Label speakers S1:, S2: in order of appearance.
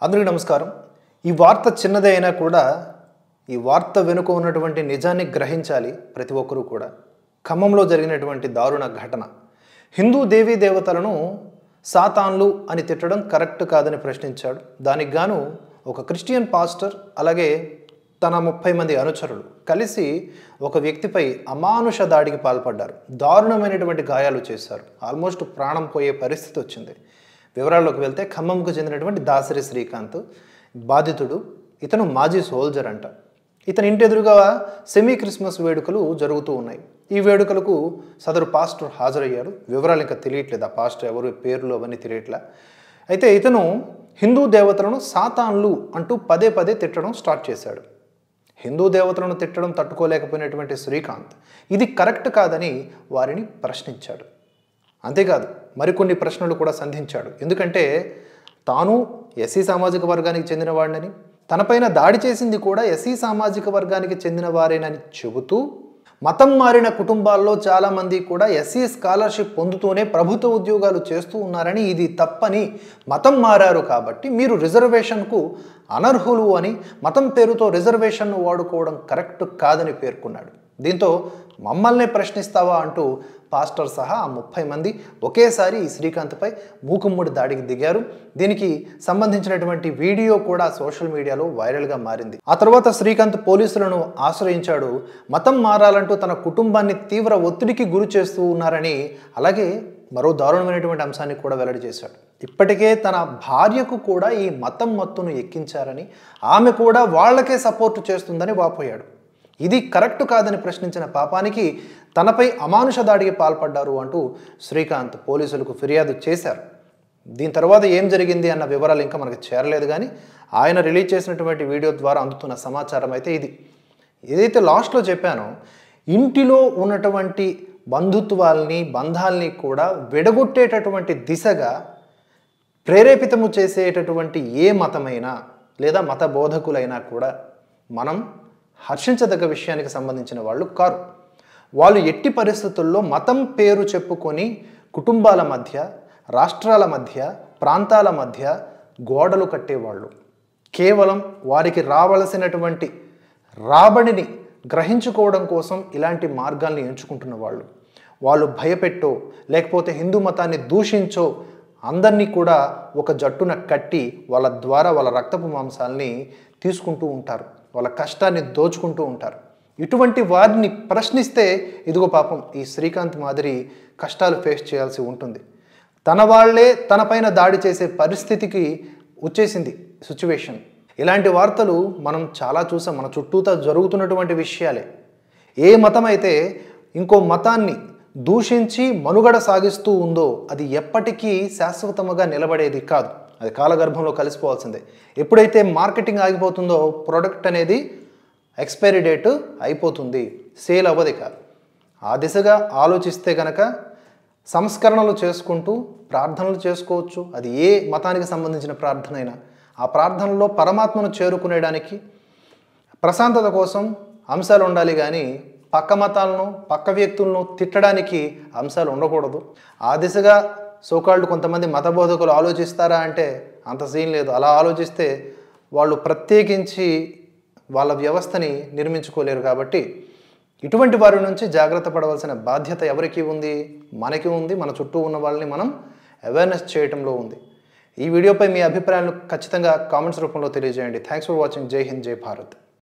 S1: అందరికీ నమస్కారం. ఈ వార్త చిన్నదే అయినా కూడా ఈ వార్త వెనుక ఉన్నటువంటి నిజాన్ని గ్రహించాలి ప్రతి ఒక్కరూ కూడా. ఖమ్మంలో జరిగినటువంటి దారుణ ఘటన. హిందూ దేవీ దేవతలను సాతాన్లు అని తిట్టడం కరెక్ట్ కాదని ప్రశ్నించాడు. దానికి గాను ఒక క్రిస్టియన్ పాస్టర్ అలాగే తన 30 మంది అనుచరులు కలిసి ఒక వ్యక్తిపై అమానుష దాడికి పాల్పడ్డారు. దారుణమైనటువంటి గాయాలు చేశారు. ఆల్మోస్ట్ ప్రాణం పోయే పరిస్థితి వచ్చింది. వివరాల్లోకి వెళ్తే ఖమ్మంకు చెందినటువంటి దాసరి శ్రీకాంత్ బాధితుడు. ఇతను మాజీ సోల్జర్ అంట. ఇతని ఇంటి ఎదురుగా సెమీ క్రిస్మస్ వేడుకలు జరుగుతూ ఉన్నాయి. ఈ వేడుకలకు సదరు పాస్టర్ హాజరయ్యారు. వివరాలు ఇంకా తెలియట్లేదు. ఆ పాస్టర్ ఎవరు, పేర్లు అవన్నీ తెలియట్లే. అయితే ఇతను హిందూ దేవతలను సాతాన్లు అంటూ పదే పదే తిట్టడం స్టార్ట్ చేశాడు. హిందూ దేవతలను తిట్టడం తట్టుకోలేకపోయినటువంటి శ్రీకాంత్ ఇది కరెక్ట్ కాదని వారిని ప్రశ్నించాడు. అంతేకాదు మరికొన్ని ప్రశ్నలు కూడా సంధించాడు. ఎందుకంటే తాను ఎస్సీ సామాజిక వర్గానికి చెందిన వాడినని, తనపైన దాడి చేసింది కూడా ఎస్సీ సామాజిక వర్గానికి చెందిన వారేనని చెబుతూ, మతం మారిన కుటుంబాల్లో చాలామంది కూడా ఎస్సీ స్కాలర్షిప్ పొందుతూనే ప్రభుత్వ ఉద్యోగాలు చేస్తూ ఉన్నారని, ఇది తప్పని, మతం మారారు కాబట్టి మీరు రిజర్వేషన్కు అనర్హులు అని మతం పేరుతో రిజర్వేషన్ను వాడుకోవడం కరెక్ట్ కాదని పేర్కొన్నాడు. దీంతో మమ్మల్నే ప్రశ్నిస్తావా అంటూ పాస్టర్ సహా 30 మంది ఒకేసారి ఈ శ్రీకాంత్పై మూకుమ్మడి దాడికి దిగారు. దీనికి సంబంధించినటువంటి వీడియో కూడా సోషల్ మీడియాలో వైరల్గా మారింది. ఆ తర్వాత శ్రీకాంత్ పోలీసులను ఆశ్రయించాడు. మతం మారాలంటూ తన కుటుంబాన్ని తీవ్ర ఒత్తిడికి గురి చేస్తూ ఉన్నారని, అలాగే మరో దారుణమైనటువంటి అంశాన్ని కూడా వెల్లడి చేశాడు. ఇప్పటికే తన భార్యకు కూడా ఈ మతం మత్తును ఎక్కించారని, ఆమె కూడా వాళ్లకే సపోర్టు చేస్తుందని వాపోయాడు. ఇది కరెక్ట్ కాదని ప్రశ్నించిన పాపానికి తనపై అమానుష దాడికి పాల్పడ్డారు అంటూ శ్రీకాంత్ పోలీసులకు ఫిర్యాదు చేశారు. దీని తర్వాత ఏం జరిగింది అన్న వివరాలు ఇంకా మనకు చేరలేదు. కానీ ఆయన రిలీజ్ చేసినటువంటి వీడియో ద్వారా అందుతున్న సమాచారం అయితే ఇది. ఏదైతే లాస్ట్లో చెప్పానో, ఇంటిలో ఉన్నటువంటి బంధుత్వాల్ని బంధాల్ని కూడా విడగొట్టేటటువంటి దిశగా ప్రేరేపితము చేసేటటువంటి ఏ మతమైనా లేదా మత బోధకులైనా కూడా మనం హర్షించదగ్గ విషయానికి సంబంధించిన వాళ్ళు కారు. వాళ్ళు ఎట్టి పరిస్థితుల్లో మతం పేరు చెప్పుకొని కుటుంబాల మధ్య, రాష్ట్రాల మధ్య, ప్రాంతాల మధ్య గోడలు కట్టేవాళ్ళు. కేవలం వారికి రావలసినటువంటి రాబడిని గ్రహించుకోవడం కోసం ఇలాంటి మార్గాల్ని ఎంచుకుంటున్న వాళ్ళు భయపెట్టో లేకపోతే హిందూ మతాన్ని దూషించో అందరినీ కూడా ఒక జట్టున కట్టి వాళ్ళ ద్వారా వాళ్ళ రక్తపు మాంసాల్ని తీసుకుంటూ ఉంటారు. వాళ్ళ కష్టాన్ని దోచుకుంటూ ఉంటారు. ఇటువంటి వారిని ప్రశ్నిస్తే ఇదిగో పాపం ఈ శ్రీకాంత్ మాదిరి కష్టాలు ఫేస్ చేయాల్సి ఉంటుంది. తన వాళ్లే తనపైన దాడి చేసే పరిస్థితికి వచ్చేసింది సిచ్యువేషన్. ఇలాంటి వార్తలు మనం చాలా చూసాం. మన చుట్టూతా జరుగుతున్నటువంటి విషయాలే. ఏ మతం అయితే ఇంకో మతాన్ని దూషించి మనుగడ సాగిస్తూ ఉందో అది ఎప్పటికీ శాశ్వతముగా నిలబడేది కాదు. అది కాలగర్భంలో కలిసిపోవాల్సిందే. ఎప్పుడైతే మార్కెటింగ్ ఆగిపోతుందో ప్రోడక్ట్ అనేది ఎక్స్పైరీ డేట్ అయిపోతుంది, సేల్ అవ్వదు. కాదు ఆ దిశగా ఆలోచిస్తే కనుక సంస్కరణలు చేసుకుంటూ ప్రార్థనలు చేసుకోవచ్చు. అది ఏ మతానికి సంబంధించిన ప్రార్థన అయినా ఆ ప్రార్థనలో పరమాత్మను చేరుకునేడానికి ప్రశాంతత కోసం అంశాలు ఉండాలి. కానీ పక్క మతాలను పక్క వ్యక్తులను తిట్టడానికి అంశాలు ఉండకూడదు. ఆ దిశగా సోకాళ్ళు కొంతమంది మత బోధకులు ఆలోచిస్తారా అంటే అంత సీన్ లేదు. అలా ఆలోచిస్తే వాళ్ళు ప్రత్యేకించి వాళ్ళ వ్యవస్థని నిర్మించుకోలేరు. కాబట్టి ఇటువంటి వారి నుంచి జాగ్రత్త పడవలసిన బాధ్యత ఎవరికి ఉంది? మనకి ఉంది. మన చుట్టూ ఉన్న వాళ్ళని మనం అవేర్నెస్ చేయటంలో ఉంది. ఈ వీడియోపై మీ అభిప్రాయాలను ఖచ్చితంగా కామెంట్స్ రూపంలో తెలియజేయండి. Thanks for watching. జై హింద్, జై భారత్.